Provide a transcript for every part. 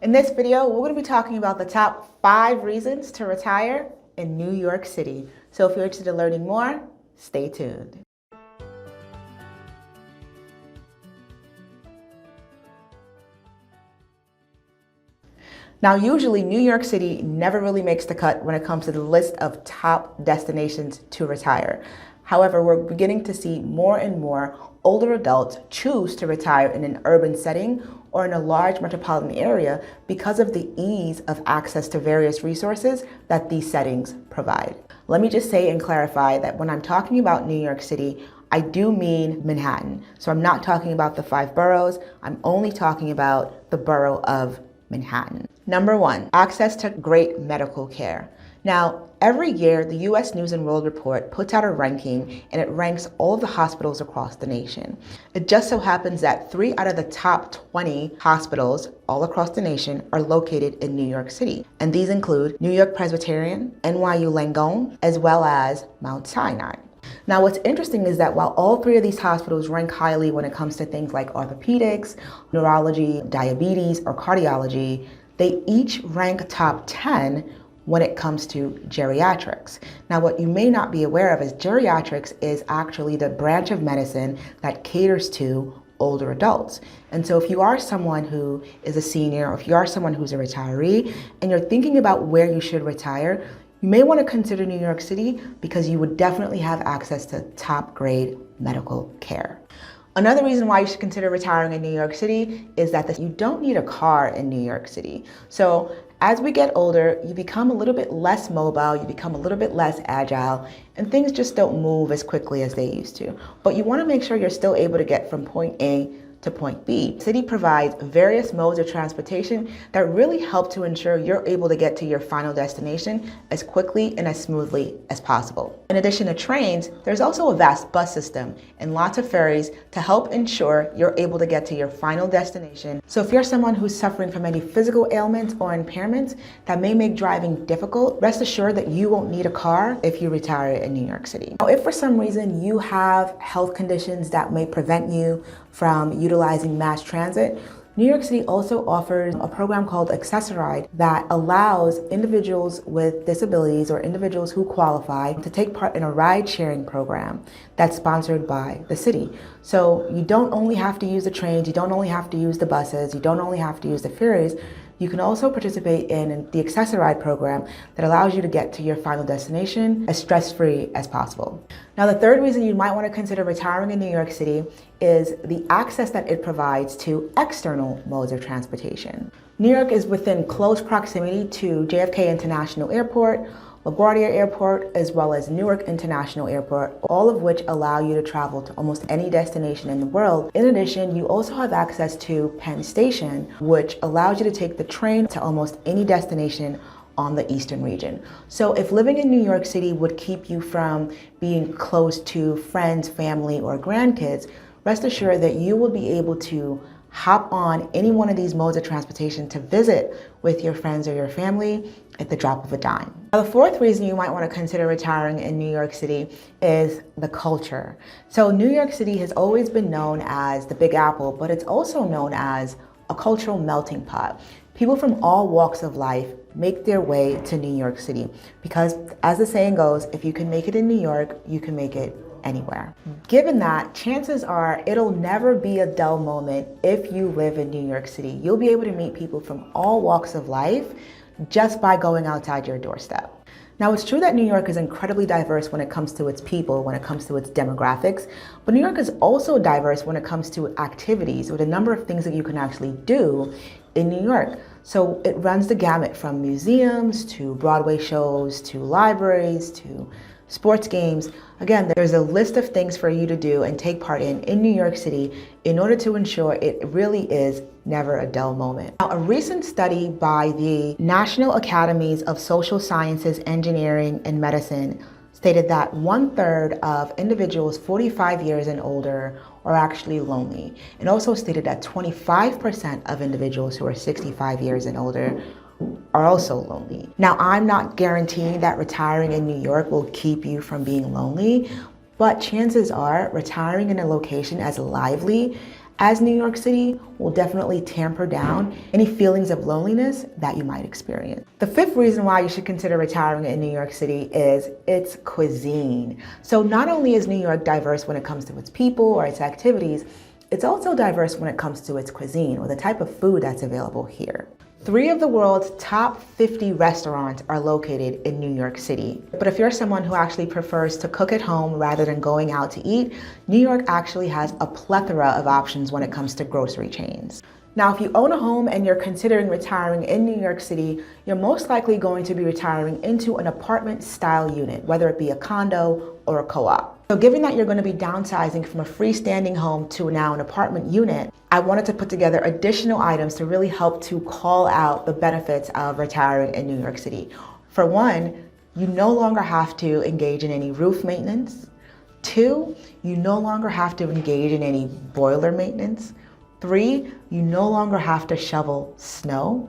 In this video, we're going to be talking about the top 5 reasons to retire in New York City. So if you're interested in learning more, stay tuned. Now, usually New York City never really makes the cut when it comes to the list of top destinations to retire. However, we're beginning to see more and more older adults choose to retire in an urban setting or in a large metropolitan area because of the ease of access to various resources that these settings provide. Let me just say and clarify that when I'm talking about New York City, I do mean Manhattan. So I'm not talking about the 5 boroughs. I'm only talking about the borough of Manhattan. Number 1, access to great medical care. Now, every year, the U.S. News and World Report puts out a ranking and it ranks all of the hospitals across the nation. It just so happens that 3 out of the top 20 hospitals all across the nation are located in New York City. And these include New York Presbyterian, NYU Langone, as well as Mount Sinai. Now, what's interesting is that while all 3 of these hospitals rank highly when it comes to things like orthopedics, neurology, diabetes, or cardiology, they each rank top 10 when it comes to geriatrics. Now, what you may not be aware of is geriatrics is actually the branch of medicine that caters to older adults. And so if you are someone who is a senior, or if you are someone who's a retiree, and you're thinking about where you should retire, you may want to consider New York City because you would definitely have access to top grade medical care. Another reason why you should consider retiring in New York City is that you don't need a car in New York City. So as we get older, you become a little bit less mobile, you become a little bit less agile, and things just don't move as quickly as they used to. But you want to make sure you're still able to get from point A to point B. The city provides various modes of transportation that really help to ensure you're able to get to your final destination as quickly and as smoothly as possible. In addition to trains, there's also a vast bus system and lots of ferries to help ensure you're able to get to your final destination. So if you're someone who's suffering from any physical ailments or impairments that may make driving difficult, rest assured that you won't need a car if you retire in New York City. Now, if for some reason you have health conditions that may prevent you from utilizing mass transit, New York City also offers a program called Access-a-Ride that allows individuals with disabilities or individuals who qualify to take part in a ride-sharing program that's sponsored by the city. So you don't only have to use the trains, you don't only have to use the buses, you don't only have to use the ferries. You can also participate in the Access-a-Ride program that allows you to get to your final destination as stress-free as possible. Now, the third reason you might want to consider retiring in New York City is the access that it provides to external modes of transportation. New York is within close proximity to JFK International Airport, LaGuardia Airport, as well as Newark International Airport, all of which allow you to travel to almost any destination in the world. In addition, you also have access to Penn Station, which allows you to take the train to almost any destination on the eastern region. So if living in New York City would keep you from being close to friends, family, or grandkids, rest assured that you will be able to hop on any one of these modes of transportation to visit with your friends or your family at the drop of a dime. Now, the fourth reason you might want to consider retiring in New York City is the culture. So New York City has always been known as the Big Apple, but it's also known as a cultural melting pot. People from all walks of life make their way to New York City because, as the saying goes, if you can make it in New York, you can make it anywhere. Given that, chances are it'll never be a dull moment if you live in New York City. You'll be able to meet people from all walks of life just by going outside your doorstep. Now, it's true that New York is incredibly diverse when it comes to its people, when it comes to its demographics, but New York is also diverse when it comes to activities, with a number of things that you can actually do in New York. So it runs the gamut from museums to Broadway shows to libraries to sports games. Again, there's a list of things for you to do and take part in New York City in order to ensure it really is never a dull moment. Now, a recent study by the National Academies of Social Sciences, Engineering, and Medicine stated that 1/3 of individuals 45 years and older are actually lonely. It also stated that 25% of individuals who are 65 years and older are also lonely. Now, I'm not guaranteeing that retiring in New York will keep you from being lonely, but chances are retiring in a location as lively as New York City will definitely tamper down any feelings of loneliness that you might experience. The fifth reason why you should consider retiring in New York City is its cuisine. So not only is New York diverse when it comes to its people or its activities, it's also diverse when it comes to its cuisine or the type of food that's available here. 3 of the world's top 50 restaurants are located in New York City. But if you're someone who actually prefers to cook at home rather than going out to eat, New York actually has a plethora of options when it comes to grocery chains. Now, if you own a home and you're considering retiring in New York City, you're most likely going to be retiring into an apartment-style unit, whether it be a condo or a co-op. So given that you're going to be downsizing from a freestanding home to now an apartment unit, I wanted to put together additional items to really help to call out the benefits of retiring in New York City. For one, you no longer have to engage in any roof maintenance. 2, you no longer have to engage in any boiler maintenance. 3, you no longer have to shovel snow.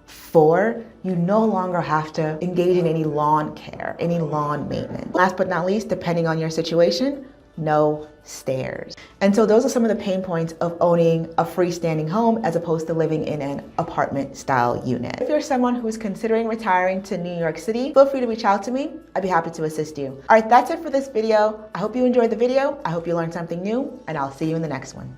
4, you no longer have to engage in any lawn care, any lawn maintenance. Last but not least, depending on your situation, no stairs. And so those are some of the pain points of owning a freestanding home as opposed to living in an apartment style unit. If you're someone who's considering retiring to New York City, feel free to reach out to me. I'd be happy to assist you. All right, that's it for this video. I hope you enjoyed the video. I hope you learned something new, and I'll see you in the next one.